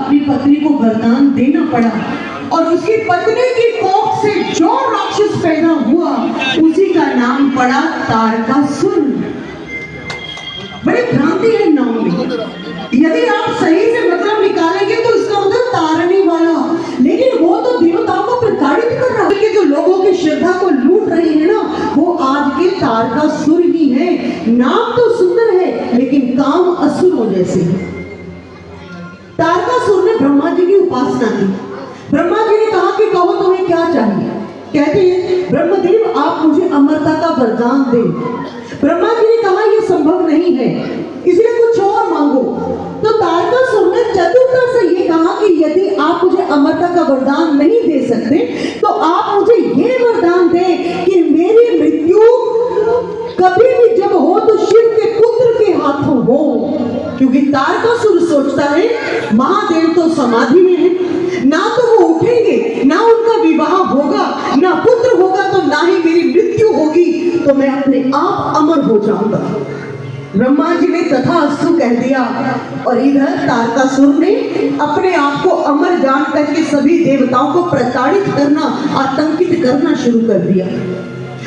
अपनी पत्नी को वरदान देना पड़ा और उसकी पत्नी की कोख से जो राक्षस पैदा हुआ उसी का नाम पड़ा तारकासुर। बड़ी भ्रांति है नाम में। यदि आप सही से मतलब निकालेंगे तो इसका मतलब तारने वाला, लेकिन वो तो देवताओं को प्रताड़ित कर रहा है कि जो लोगों की श्रद्धा को लूट रहे हैं ना, वो आज के तारकासुर ही है। नाम तो सुंदर है लेकिन काम असुरों जैसे है। तारकासुर ने ब्रह्मा जी की उपासना की। ब्रह्मा जी ने कहा कि कहो तुम्हें क्या चाहिए। कहते हैं ब्रह्मदेव आप मुझे अमरता का वरदान दे। ब्रह्मा जी ने कहा यह संभव नहीं है, इसलिए कुछ और मांगो। तो तारकासुर ने चतुरता से ये कहा कि यदि आप मुझे अमरता का वरदान नहीं दे सकते तो आप मुझे ये वरदान दे कि मेरी मृत्यु कभी भी जब हो तो शिव के पुत्र के हाथों हो। क्योंकि तारकासुर सोचता है महादेव तो समाधि में है, ना तो वो उठेंगे, ना उनका विवाह होगा, ना पुत्र होगा, तो ना ही मेरी मृत्यु होगी, तो मैं अपने आप अमर हो जाऊंगा। ब्रह्मा जी ने तथास्तु कह दिया और इधर तारकासुर ने अपने आप को अमर जान करके सभी देवताओं को प्रताड़ित करना, आतंकित करना शुरू कर दिया।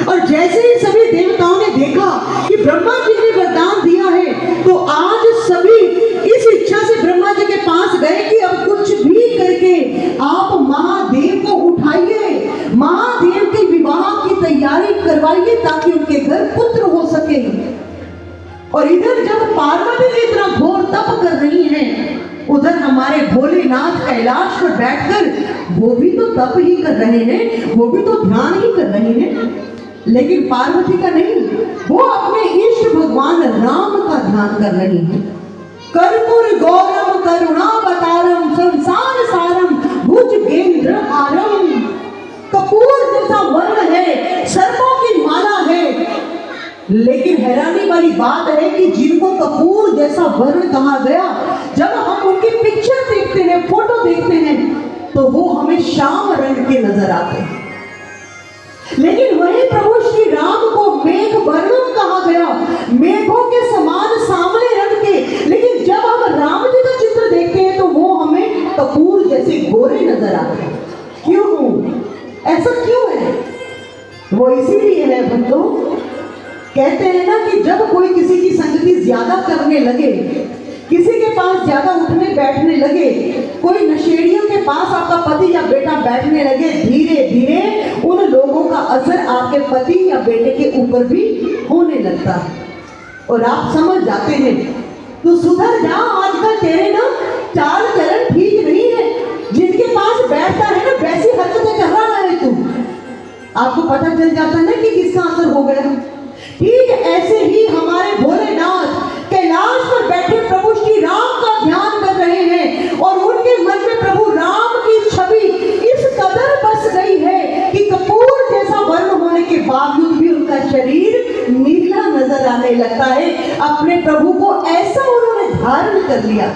और जैसे ही सभी देवताओं ने देखा कि ब्रह्मा जी ने वरदान दिया है, तो आज सभी इस इच्छा से ब्रह्मा जी के पास गए कि अब कुछ भी करके आप महादेव को उठाइए, महादेव के विवाह की तैयारी करवाइए ताकि उनके घर पुत्र हो सके। और इधर जब पार्वती जी इतना घोर तप कर रही हैं, उधर हमारे भोलेनाथ कैलाश पर बैठकर वो भी तो तप ही कर रहे हैं, वो भी तो ध्यान ही कर रहे हैं। लेकिन पार्वती का नहीं, वो अपने इष्ट भगवान राम का ध्यान कर रही हैं। कर्पूर गौरम करुणावतारम संसार सारम भुजगेंद्र हारम। कपूर जैसा वर्ण है, सर्पों की माला है, लेकिन हैरानी वाली बात है कि जिनको कपूर जैसा वर्ण कहा गया, जब हम उनकी पिक्चर देखते हैं, फोटो देखते हैं, तो वो हमें श्याम रंग के नजर आते हैं। लेकिन वही प्रभु श्री राम को मेघ वर्णम कहा गया, मेघों के समान सांवले रंग के। लेकिन जब हम राम जी का चित्र देखते हैं तो वो हमें कपूर जैसे गोरे नजर आते हैं। क्यों? ऐसा क्यों है? वो इसीलिए है भक्तों, कहते हैं ना कि जब कोई किसी की संगति ज्यादा करने लगे, किसी के पास ज्यादा उठने बैठने लगे, कोई नशेड़ियों के पास आपका पति या बेटा बैठने लगे, धीरे धीरे उन लोगों का असर आपके पति या बेटे के ऊपर भी होने लगता है और आप समझ जाते हैं। तो सुधर जा, आजकल तेरे ना चाल चलन ठीक नहीं है। जिनके पास बैठता है ना वैसी हरकतें कर रहा है तू, आपको पता चल जाता है ना कि किसका असर हो गया। ठीक ऐसे ही हमारे भोलेनाथ कैलाश पर बैठे प्रभु श्री राम का ध्यान कर रहे हैं और उनके मन में प्रभु राम की छवि इस कदर बस गई है कि कपूर जैसा वर्ण होने के बावजूद भी उनका शरीर नीला नजर आने लगता है। अपने प्रभु को ऐसा उन्होंने धारण कर लिया।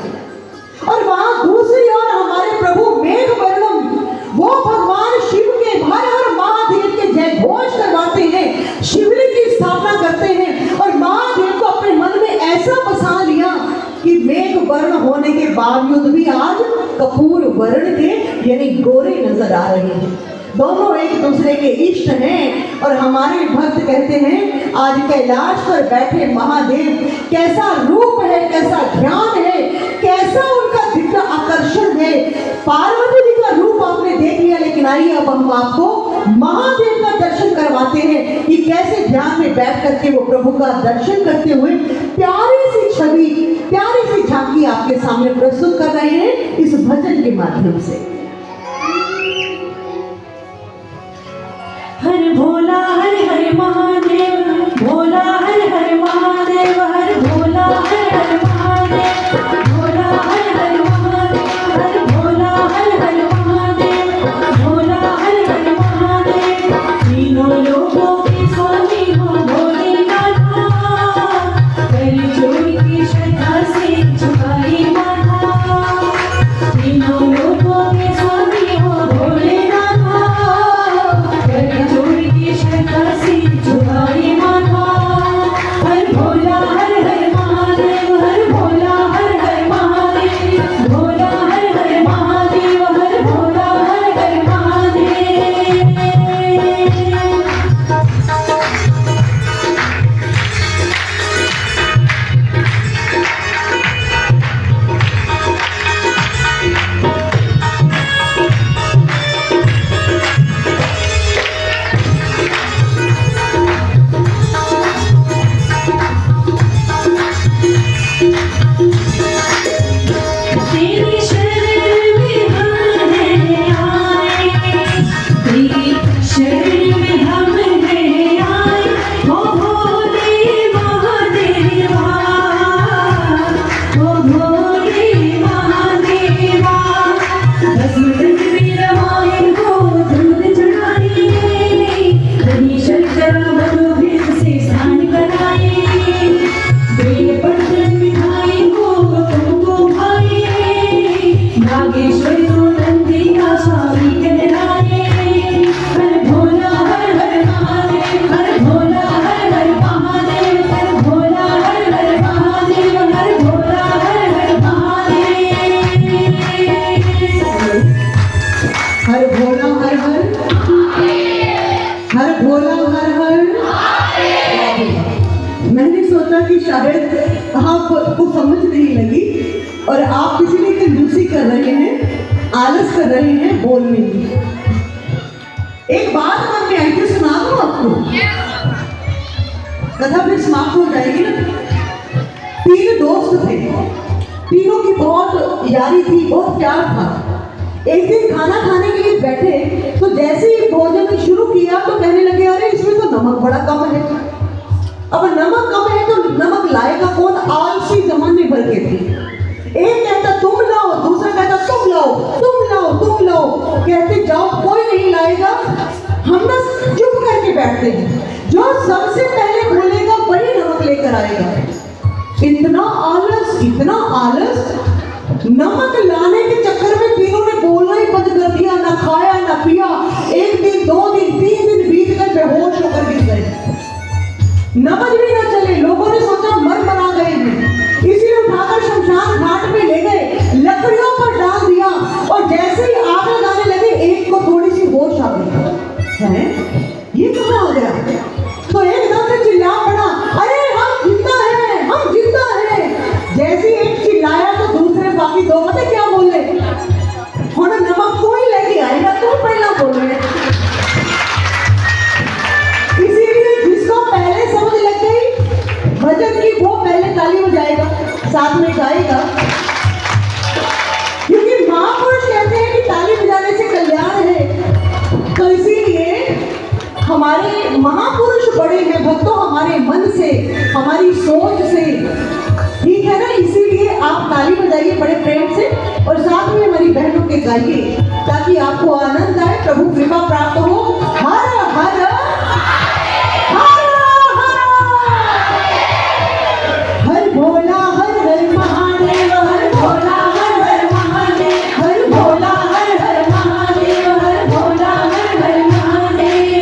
और वहां दूसरी ओर हमारे प्रभु मेघ वर्णम, वो भगवान शिव के हर हर महादेव के जय घोष करवाते हैं, शिवलिंग की स्थापना करते हैं और महादेव को अपने मन में ऐसा बसा लिया कि मेघ वर्ण होने के बावजूद भी आज कपूर वर्ण के यानी गोरे नजर आ रहे हैं। दोनों एक दूसरे के इष्ट हैं। और हमारे भक्त कहते हैं आज कैलाश पर बैठे महादेव, कैसा रूप है, कैसा ध्यान है, कैसा उनका दिव्य आकर्षण है। पार्वती जी का रूप आपने देख लिया, लेकिन आइए अब हम आपको महादेव का दर्शन करवाते हैं कि कैसे ध्यान में बैठ करके वो प्रभु का दर्शन करते हुए प्यारी सी छवि, प्यारी सी झांकी आपके सामने प्रस्तुत कर रहे हैं इस भजन के माध्यम से। हर भोला हर हर महादेव, भोला हर हर महादेव, हर भोला हर हर महादेव, भोला हर हर महादेव, हर भोला हर हर महादेव, भोला हर हर महादेव। तीनों लोगों के स्वामी हो भोलेनाथ, कर जोड़ी की श्रद्धा से झुकाई माथा। तीनों लोगों के स्वामी हो भोलेनाथ, श्रद्धा से झुकाई माथा। हर भोला हर कंजूसी कर रहे हैं, आलस कर रहे हैं बोलने की। एक बात मन में आई थी, सुना दूं आपको, कथा फिर समाप्त हो जाएगी ना। 3 दोस्त थे, तीनों की बहुत यारी थी, बहुत प्यार था। एक दिन खाना खाने के लिए बैठे तो जैसे ही भोजन शुरू किया तो कहने लगे, अरे इसमें तो नमक बड़ा कम है। अब नमक कम है तो नमक लाएगा कौन? आलसी जमाने भर के थे। एक कहता तुम लाओ, दूसरा कहता तुम लाओ, तुम लाओ, तुम लाओ। कहते जाओ, कोई नहीं लाएगा, हम ना चुप करके बैठते हैं, जो सबसे पहले बोलेगा वही नमक लेकर आएगा। इतना आलस, इतना आलस, नमक लाने के चक्कर में तीनों ने बोलना ही बंद कर दिया, ना खाया ना पिया। 1 दिन 2 दिन 3 दिन बीत गए, बेहोश होकर गिर गए, नमक भी ना चले। लोगों ने सोचा मर गए हैं, इसीलिए उठाकर शमशान घाट पे ले गए, लकड़ियों पर डाल दिया और जैसे ही आग लगाने लगे एक को थोड़ी सी होश आ गई। है ये कहाँ आ गया? तो एकदम से चिल्ला पड़ा, अरे हम जिंदा हैं, हम जिंदा हैं। जैसे ही एक चिल्लाया तो दूसरे बाकी 2 पता क्या बोले, और नमक तू ही लेके आएगा, तू पहला बोले। इसीलिए जिसको पहले समझ लग गई भजन की वो पहले ताली बजाएगा, साथ में गाएगा। क्योंकि महापुरुष कहते हैं कि ताली बजाने से कल्याण है। तो इसीलिए हमारे महापुरुष बड़े हैं, भक्तों, हमारे मन से, हमारी सोच से, ठीक है ना। इसीलिए आप ताली बजाइए बड़े प्रेम से और साथ में हमारी बहनों के गाइए, ताकि आपको आनंद आए, प्रभु कृपा प्राप्त हो। हर हर हर भोला, हर हर महादेव, हर भोला, हर हर महादेव, हर भोला, हर हर महादेव, हर भोला, हर हर महादेव।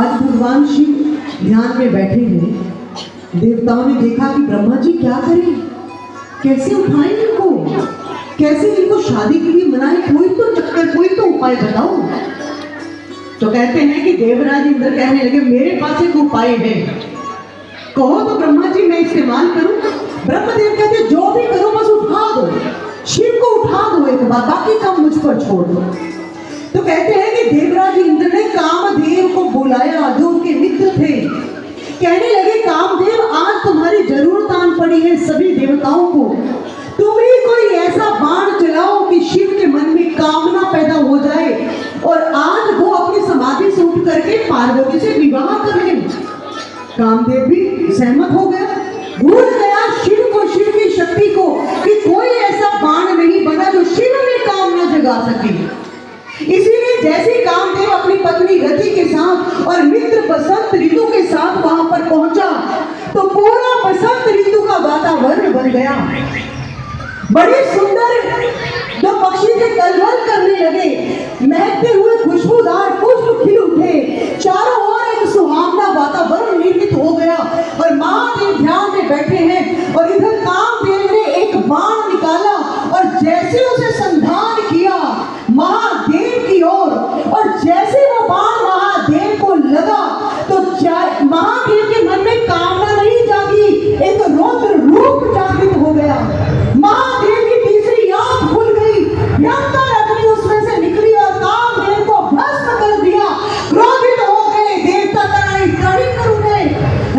आज भगवान शिव ध्यान में बैठे हैं। देवताओं ने देखा कि ब्रह्मा जी क्या करें, कैसे उठाएं इनको, कैसे इनको शादी के लिए मनाएं, कोई तो चक्कर, कोई तो उपाय बताओ। तो कहते हैं कि देवराज इंद्र कहने लगे मेरे पास एक उपाय है, कहो तो ब्रह्मा जी मैं इस्तेमाल करूं। ब्रह्मदेव कहते जो भी करो बस उठा दो, शिव को उठा दो एक बार, बाकी काम मुझ पर छोड़ दो। तो कहते हैं कि देवराज इंद्र ने कामदेव को बुलाया, जो उनके मित्र थे। कहने लगे कामदेव आज तुम्हारी जरूरत आन पड़ी है सभी देवताओं को, तुम ही कोई ऐसा बाण चलाओ कि शिव के मन में कामना पैदा हो जाए और आज वो अपनी समाधि से उठ करके पार्वती से विवाह कर ले। कामदेव भी सहमत हो गया, भूल गया शिव को, शिव की शक्ति को, कि कोई ऐसा बाण नहीं बना जो शिव में कामना जगा सके। इसीलिए जैसे कामदेव अपनी पत्नी रति के साथ और मित्र बसंत ऋतु के साथ वहां पर पहुंचा तो पूरा बसंत ऋतु का वातावरण बन गया। बड़े सुंदर जो पक्षी थे कलरव करने लगे, महकते हुए खुशबूदार पुष्प खिल उठे, चारों ओर एक सुहावना वातावरण निर्मित हो गया और महादेव ध्यान में बैठे हैं। और इधर कामदेव ने एक बाण निकाला और जैसे उसे संधान किया महादेव की ओर, और जैसे वो बाण महादेव को लगा तो महादेव के मन में कामना नहीं जागी, एक रौद्र रूप जागृत हो गया। महादेव की तीसरी आंख खुल गई, यंतर अग्नि उसमें से निकली और कामदेव को भस्म कर दिया। क्रोधित हो गए देवता, तराई तड़ी कर उठे।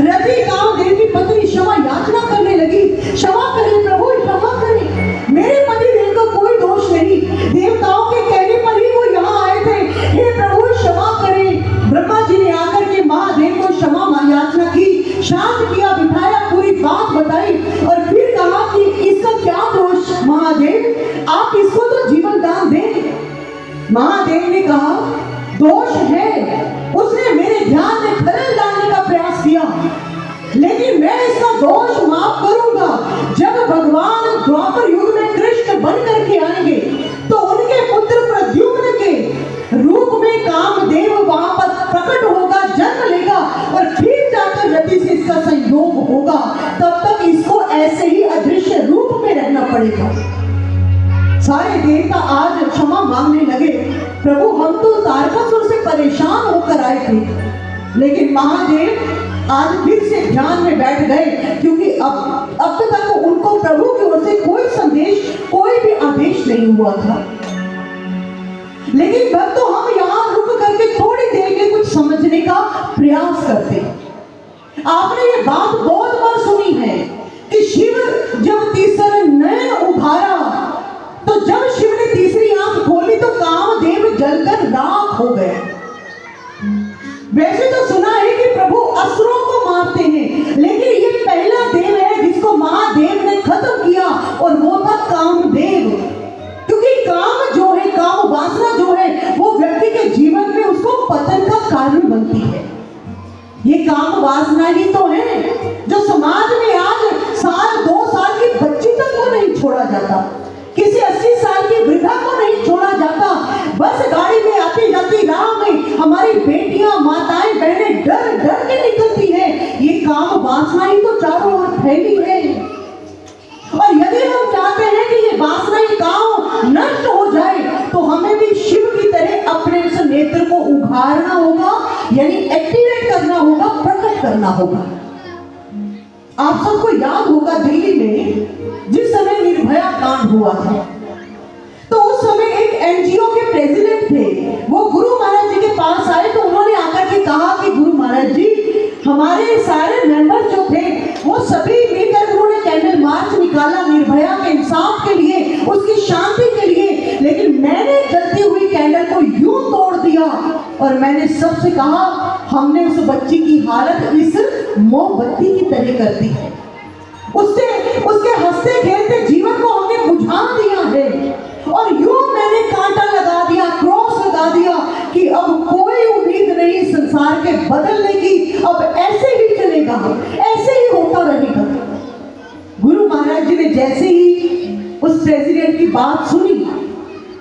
रति कामदेव की पत्नी क्षमा याचना करने लगी, क्षमा करें प्रभु, क्षमा करें, मेरे पति देव का कोई दोष नहीं, देवताओं के कहने पर ही वो यहाँ आए थे, हे प्रभु क्षमा करें। ब्रह्मा जी ने आकर के महादेव को क्षमा याचना की, शांत किया, बिठाया, पूरी बात बताई और फिर कहा कि इसका क्या दोष महादेव, आप इसको तो जीवन दान दें। महादेव ने कहा दोष है, उसने मेरे ध्यान में खलल डालने का प्रयास किया, लेकिन मैं इसका दोष माफ करूंगा। जब भगवान द्वापर युग में कृष्ण बन करके आएंगे तो उनके पुत्र प्रद्युम्न के रूप में कामदेव वहां पर प्रकट होगा, जन्म लेगा और फिर जाकर रति से इसका संयोग होगा। तब तक इसको ऐसे ही अदृश्य रूप में रहना पड़ेगा। सारे देवता आज क्षमा मांगने लगे, प्रभु हम तो तारकासुर से परेशान होकर आए थे, लेकिन महादेव आज फिर से ध्यान में बैठ गए, क्योंकि अब तक उनको प्रभु की ओर से कोई संदेश, कोई भी आदेश नहीं हुआ था। लेकिन भक्तों हम यहाँ रुक करके थोड़ी देर के कुछ समझने का प्रयास करते। आपने ये बात बहुत बार सुनी है कि शिव जब तीसरा नयन उभारा तो जब शिव ने तीसरी आंख खोली तो कामदेव जलकर राख हो गए। वैसे तो सुना है कि प्रभु असुरों को मारते हैं, लेकिन ये पहला देव है जिसको महादेव ने खत्म किया और वो था कामदेव। क्योंकि काम जो है, काम वासना जो है, वो व्यक्ति के जीवन में उसको पतन का कारण बनती है। ये काम वासना ही तो है जो समाज में आज साल 2 साल की बच्ची तक को नहीं छोड़ा जाता, किसी 80 साल की वृद्धा को नहीं छोड़ा जाता। बस गाड़ी में आती जाती राह में हमारी बेटियां, माताएं, बहनें डर डर के निकलती हैं। ये काम वासना ही तो चारों ओर फैली है। और यदि हम चाहते हैं कि ये वासना, ये काम नष्ट हो जाए तो हमें भी शिव की तरह अपने उस नेत्र को उघाड़ना होगा, यानी एक्टिवेट करना होगा, प्रकट करना होगा। आप सबको याद होगा दिल्ली में जिस समय निर्भया कांड हुआ था, तो उस समय एक एनजीओ के प्रेसिडेंट थे, वो गुरु महाराज जी के पास आए तो उन्होंने आकर के कहा कि गुरु महाराज जी हमारे सारे मेंबर जो थे वो सभी मिलकर उन्होंने कैंडल मार्च निकाला निर्भया के इंसाफ के लिए, उसकी शांति के लिए, लेकिन मैंने जलती हुई कैंडल को यूं तोड़ दिया और मैंने सबसे कहा हमने उस बच्ची की हालत इस मोमबत्ती की तरह कर दी है, उसके हंसते खेलते जीवन को हमने बुझा दिया है और यूं मैंने कांटा लगा दिया, क्रॉस लगा दिया कि अब कोई उम्मीद नहीं संसार के बदलने की, अब ऐसे ही चलेगा, ऐसे ही होता रहेगा। गुरु महाराज जी ने जैसे ही उस प्रेसिडेंट की बात सुनी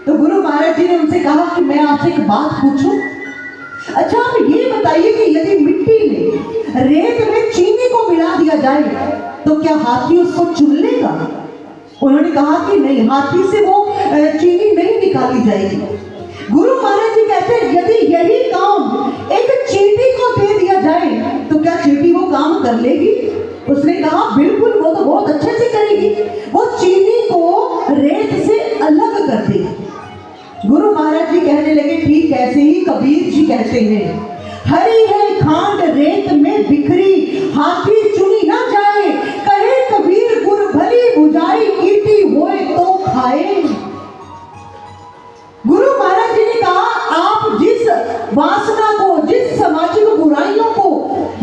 तो गुरु महाराज जी ने उनसे कहा कि मैं आपसे एक बात पूछूं। अच्छा आप ये बताइए कि यदि मिट्टी में रेत में चीनी को मिला दिया जाए तो क्या हाथी उसको चुन लेगा? उन्होंने कहा कि नहीं, हाथी से वो चीनी नहीं निकाली जाएगी। गुरु महाराज जी कहते हैं यदि यही काम एक चींटी को दे दिया जाए तो क्या चींटी वो काम कर लेगी? उसने कहा बिल्कुल, वो तो बहुत अच्छे से करेगी, वो चीनी को रेत से अलग कर देगी। गुरु महाराज जी कहने लगे ठीक ऐसे ही कबीर जी कहते हैं, हरी है खांड रेत में बिखरी, हाथी चुनी ना जाए, कहे कबीर गुर भली बुझाई, ईटी होए तो खाए। गुरु महाराज जी ने कहा आप जिस वासना को, जिस सामाजिक बुराइयों को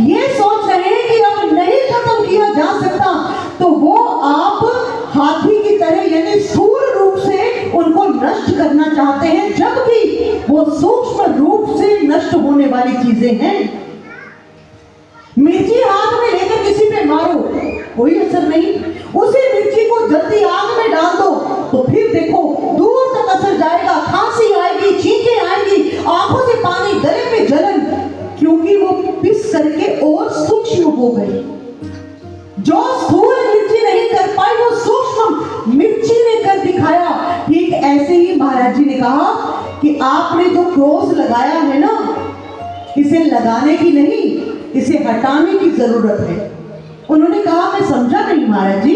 ये सोच रहे हैं कि अब नहीं खत्म किया जा सकता, तो वो आप हाथी की तरह यानी स्थूल रूप से उनको नष्ट करना चाहते हैं, जबकि वो सूक्ष्म रूप से नष्ट होने वाली चीजें हैं। मिर्ची हाथ में लेकर किसी पे मारो, कोई असर नहीं। उसी मिर्ची को जल्दी आग में डाल दो तो फिर देखो दूर तक असर जाएगा, खांसी आएगी, छींकें आएगी, आंखों से पानी, गले में जलन, क्योंकि वो पिस करके और सूक्ष्म हो गई। जो स्थूल मिर्ची नहीं कर पाई वो सूक्ष्म मिर्ची ने कर दिखाया। ठीक ऐसे ही महाराज जी ने कहा कि आपने जो क्रोध लगाया है ना, इसे लगाने की नहीं, इसे हटाने की जरूरत है। उन्होंने कहा मैं समझा नहीं महाराज जी।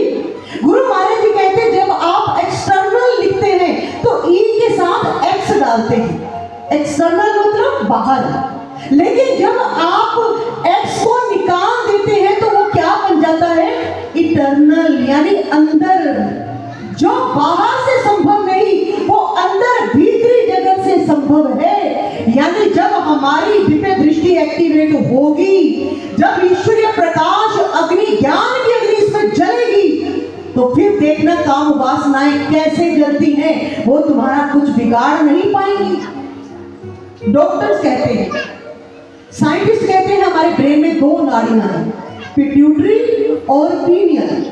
गुरु महाराज जी कहते हैं जब आप एक्सटर्नल लिखते हैं तो ई के साथ एक्स डालते हैं, एक्सटर्नल मतलब बाहर, लेकिन जब आप एक्स को निकाल देते हैं तो वो क्या बन जाता है? इटर्नल, यानी अंदर। जो बाहर से संभव नहीं वो अंदर भीतरी जगत से संभव है। यानी जब हमारी दिव्य दृष्टि एक्टिवेट होगी, जब ईश्वरीय प्रकाश अग्नि, ज्ञान की अग्नि इसमें जलेगी, तो फिर देखना काम वासनाएं कैसे जलती हैं, वो तुम्हारा कुछ बिगाड़ नहीं पाएंगी। डॉक्टर्स कहते हैं, साइंटिस्ट कहते हैं हमारे ब्रेन में दो नाड़ियां हैं, पिट्यूटरी और पीनियल।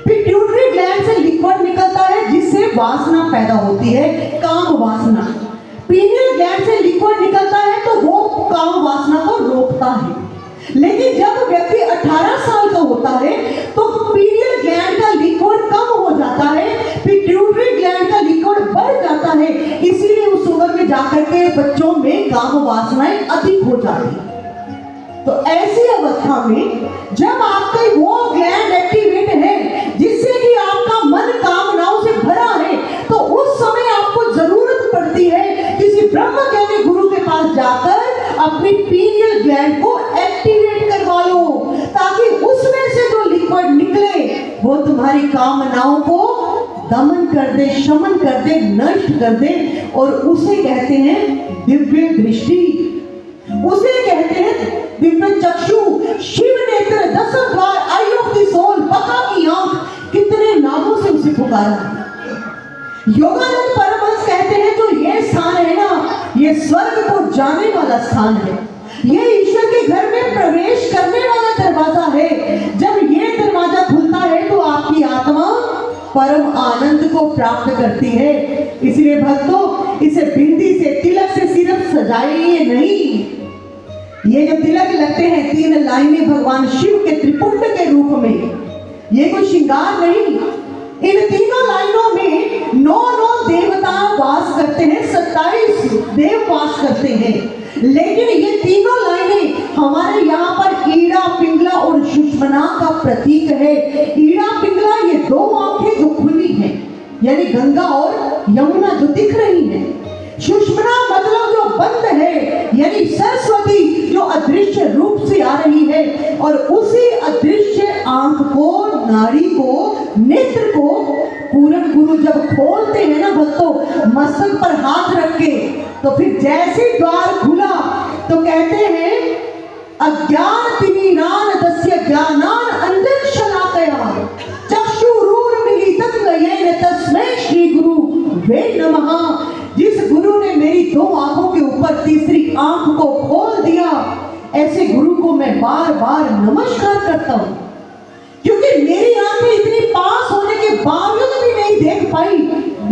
पिट्यूटरी ग्लैंड से लिक्विड निकलता है जिससे वासना पैदा होती है, काम वासना। पीनियल ग्लैंड से लिक्विड निकलता है तो वो काम वासना को रोकता है। लेकिन जब व्यक्ति 18 साल का होता है तो पीनियल ग्लैंड का लिक्विड कम हो जाता है, पिट्यूटरी ग्लैंड का लिक्विड बढ़ जाता है, इसीलिए उस उम्र में जाकर के बच्चों में काम वासनाएं अधिक हो जाती है। तो ऐसी अवस्था में जब आपका वो ग्लैंड एक्टिवेट है जिससे कि आपका मन कामनाओं से भरा है, तो उस समय आपको जरूरत पड़ती है किसी ब्रह्म ज्ञानी गुरु के पास जाकर अपनी पीनियल ग्लैंड को एक्टिवेट करवा लो, ताकि उसमें से जो लिक्विड निकले वो तुम्हारी कामनाओं को दमन कर दे, शमन कर दे, नष्ट कर दे। और उसे कहते हैं दिव्य दृष्टि, उसे कहते हैं दिव्य चक्षु, शिव नेत्र, दसम द्वार, आई ऑफ द सोल, बका की आंख, कितने नामों से उसे पुकारा। योगानंद परमहंस कहते हैं जो ये स्थान है ना, ये स्वर्ग को जाने वाला स्थान है, ये ईश्वर के घर में प्रवेश करने वाला दरवाजा है। जब ये दरवाजा खुलता है तो आपकी आत्मा परम आनंद को प्राप्त करती है। इसलिए भक्तों, इसे बिंदी से, तिलक से सिर्फ सजाइए नहीं। ये जो तिलक लगते हैं 3 लाइनें भगवान शिव के त्रिपुंड के रूप में, ये कोई श्रृंगार नहीं। इन तीनों लाइनों में 9 देवता वास करते हैं, 27 देव वास करते हैं। लेकिन ये तीनों लाइनें हमारे यहाँ पर ईड़ा, पिंगला और सुषमना का प्रतीक है। ईड़ा, पिंगला ये 2 आंखें जो खुली हैं, यानी गंगा और यमुना जो दिख रही है। सुषमना मतलब जो बंद है, यानी सरस्वती जो अदृश्य रूप से आ रही है। और उसी अदृश्य आंख को, नाड़ी को, नेत्र को पूर्ण गुरु जब खोलते हैं ना भक्तों, मस्तक पर हाथ रख के, तो फिर जैसे द्वार खुला तो कहते हैं अज्ञान तिमिरान दस्य ज्ञानान अंजन शलाकया चक्षुरूर मिलितं नयेन तस्मै श्री गुरु वे नमः। जिस गुरु ने मेरी 2 आंखों के ऊपर तीसरी आंख को खोल दिया, ऐसे गुरु को मैं बार बार नमस्कार करता हूँ, क्योंकि मेरी आंखें इतनी पास होने के बावजूद भी नहीं देख पाई,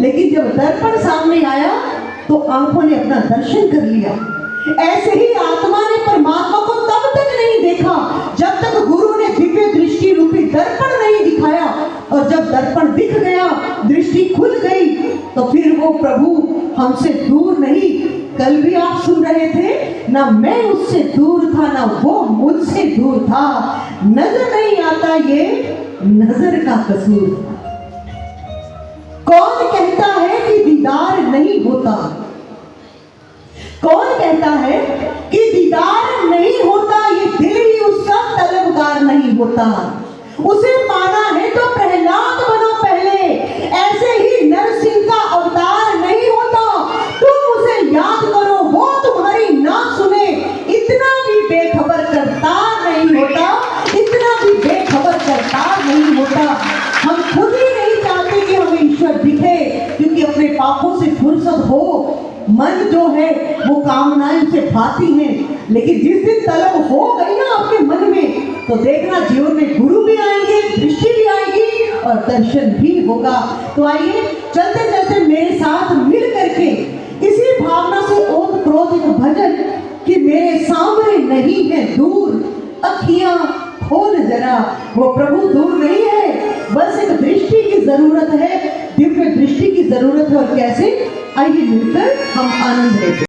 लेकिन जब दर्पण सामने आया तो आंखों ने अपना दर्शन कर लिया। ऐसे ही आत्मा ने परमात्मा को तब तक नहीं देखा जब तक गुरु ने दिव्य दृष्टि रूपी दर्पण नहीं दिखाया, और जब दर्पण दिख गया, दृष्टि खुल गई, तो फिर वो प्रभु हमसे दूर नहीं। कल भी आप सुन रहे थे ना, मैं उससे दूर था ना वो मुझसे दूर था, नजर नहीं आता ये नजर का कसूर था। कौन कहता है कि दीदार नहीं होता? कौन कहता है कि दीदार नहीं होता? ये दिल ही उसका तलबगार नहीं होता। उसे पाना है तो प्रहलाद बनो पहले, ऐसे ही नरसिंह का अवतार नहीं होता। तुम उसे याद करो, वो तुम्हारी ना सुने, इतना भी बेखबर करतार नहीं होता, इतना भी बेखबर करतार नहीं होता। हम खुद ही नहीं चाहते कि हमें ईश्वर दिखे, क्योंकि अपने पापों से फुर्सत हो, मन जो है वो कामनाएं से भाती हैं। लेकिन जिस दिन तलब हो गई ना आपके मन में, तो देखना जीवन में गुरु भी आएंगे, दृष्टि भी आएगी और दर्शन भी होगा। तो आइए चलते चलते मेरे साथ मिल करके इसी भावना से ओत प्रोत एक भजन कि मेरे सामने नहीं है दूर, अखियां खोल जरा, वो प्रभु दूर नहीं है, बस एक दृष्टि की जरूरत है, दिव्य दृष्टि की जरूरत है। और कैसे? आइए मिलकर हम आनंद लेते हैं।